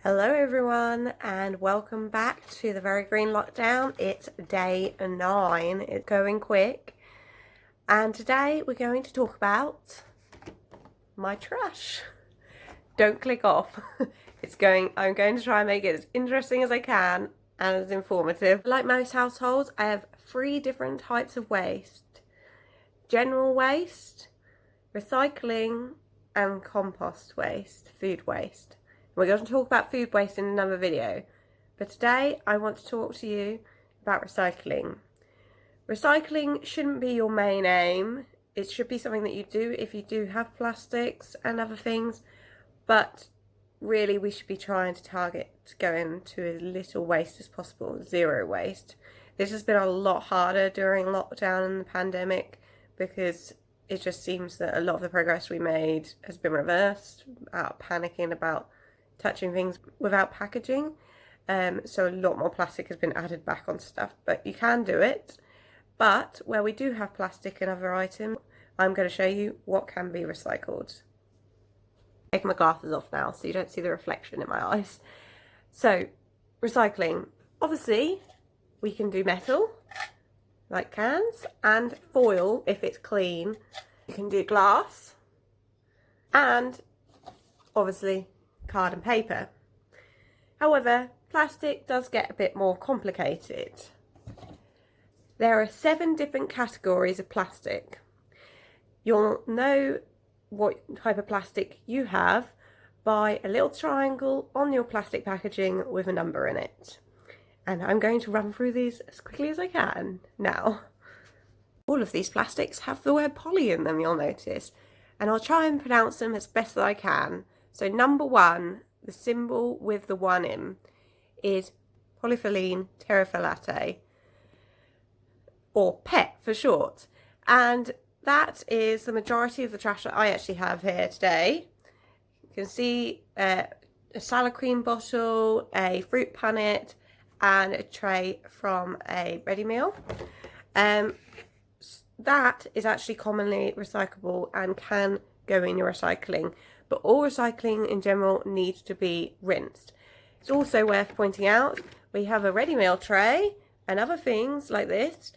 Hello everyone and welcome back to the Very Green Lockdown. It's day 9, it's going quick, and today we're going to talk about my trash. Don't click off. I'm going to try and make it as interesting as I can and as informative. Like most households, I have 3 different types of waste: general waste, recycling and compost waste, food waste. We're going to talk about food waste in another video, but today I want to talk to you about recycling. Recycling shouldn't be your main aim. It should be something that you do if you do have plastics and other things, but really we should be trying to target going to as little waste as possible, 0 waste. This has been a lot harder during lockdown and the pandemic because it just seems that a lot of the progress we made has been reversed out of panicking about touching things without packaging. So a lot more plastic has been added back on stuff, but you can do it. But where we do have plastic and other items, I'm going to show you what can be recycled. Taking my glasses off now so you don't see the reflection in my eyes. So recycling, obviously we can do metal like cans and foil if it's clean. You can do glass and obviously card and paper. However, plastic does get a bit more complicated. There are 7 different categories of plastic. You'll know what type of plastic you have by a little triangle on your plastic packaging with a number in it. And I'm going to run through these as quickly as I can now. All of these plastics have the word poly in them, you'll notice, and I'll try and pronounce them as best that I can. So number 1, the symbol with the 1 in, is polyethylene terephthalate, or PET for short. And that is the majority of the trash that I actually have here today. You can see a salad cream bottle, a fruit punnet, and a tray from a ready meal. That is actually commonly recyclable and can go in your recycling. But all recycling in general needs to be rinsed. It's also worth pointing out we have a ready meal tray and other things like this.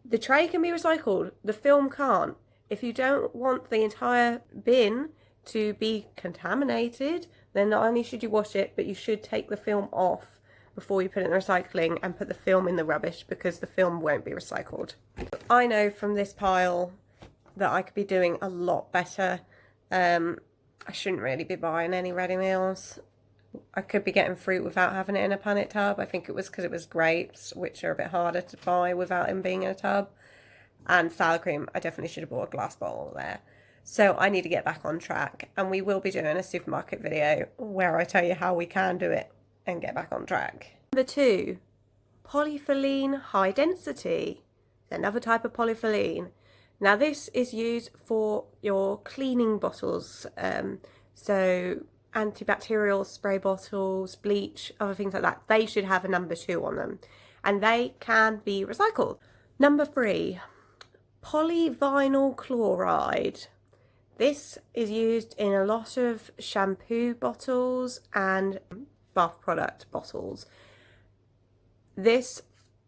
The tray can be recycled, the film can't. If you don't want the entire bin to be contaminated, then not only should you wash it, but you should take the film off before you put it in the recycling and put the film in the rubbish, because the film won't be recycled. I know from this pile that I could be doing a lot better. I shouldn't really be buying any ready meals. I could be getting fruit without having it in a punnet tub. I think it was because it was grapes, which are a bit harder to buy without them being in a tub. And salad cream, I definitely should have bought a glass bottle there. So I need to get back on track, and we will be doing a supermarket video where I tell you how we can do it and get back on track. Number 2, polyethylene high density. Another type of polyethylene. Now this is used for your cleaning bottles, so antibacterial spray bottles, bleach, other things like that. They should have a number 2 on them, and they can be recycled. Number 3, polyvinyl chloride. This is used in a lot of shampoo bottles and bath product bottles. This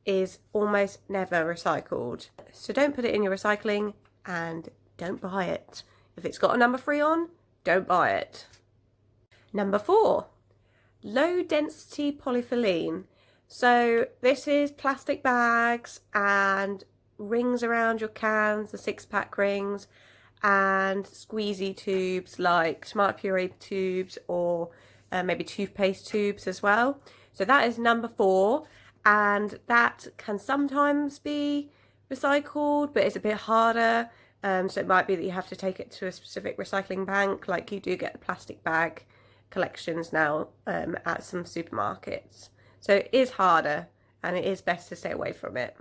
is almost never recycled, so don't put it in your recycling and don't buy it. If it's got a number 3 on, don't buy it. Number 4, low density polyethylene. So this is plastic bags and rings around your cans, the 6-pack rings, and squeezy tubes like tomato puree tubes, or maybe toothpaste tubes as well. So that is number 4. And that can sometimes be recycled, but it's a bit harder. So it might be that you have to take it to a specific recycling bank, like you do get the plastic bag collections now at some supermarkets. So it is harder, and it is best to stay away from it.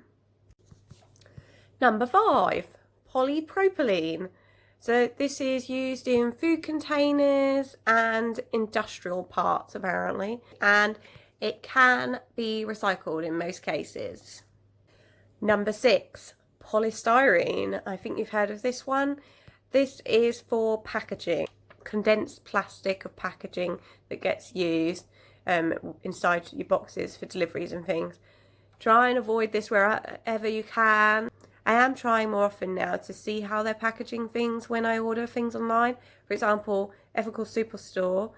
Number 5, polypropylene. So this is used in food containers and industrial parts apparently, and it can be recycled in most cases. Number 6, polystyrene. I think you've heard of this one. This is for packaging. condensed plastic of packaging that gets used inside your boxes for deliveries and things. Try and avoid this wherever you can. I am trying more often now to see how they're packaging things when I order things online. For example, Ethical Superstore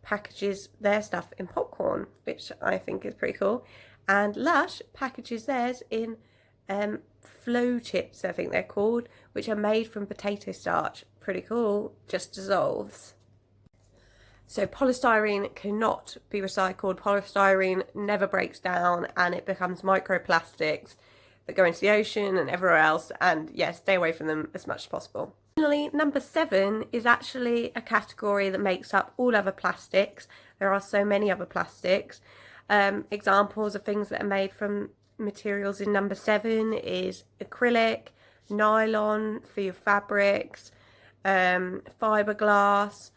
packages their stuff in popcorn, which I think is pretty cool. And Lush packages theirs in flow chips, I think they're called, which are made from potato starch. Pretty cool, just dissolves. So polystyrene cannot be recycled. Polystyrene never breaks down and it becomes microplastics that go into the ocean and everywhere else, and yes, stay away from them as much as possible. Finally, number 7 is actually a category that makes up all other plastics. There are so many other plastics. Examples of things that are made from materials in number 7 is acrylic, nylon for your fabrics, fiberglass,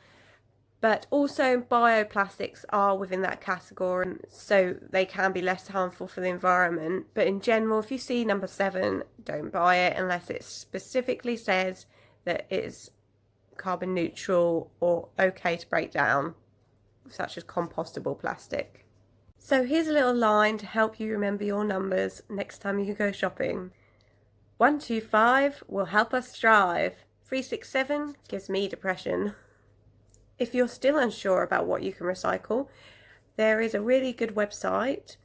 but also bioplastics are within that category, so they can be less harmful for the environment. But in general, if you see number 7, don't buy it unless it specifically says that it's carbon neutral or okay to break down, such as compostable plastic. So here's a little line to help you remember your numbers next time you go shopping. 125 will help us strive. 367 gives me depression. If you're still unsure about what you can recycle, there is a really good website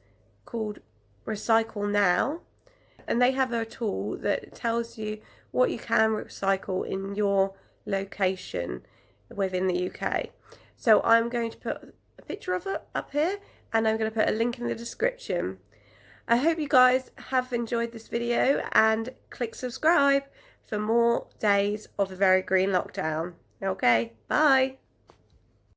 called Recycle Now, and they have a tool that tells you what you can recycle in your location within the UK. So I'm going to put a picture of it up here, and I'm going to put a link in the description. I hope you guys have enjoyed this video, and click subscribe for more days of the Very Green Lockdown. Okay, bye.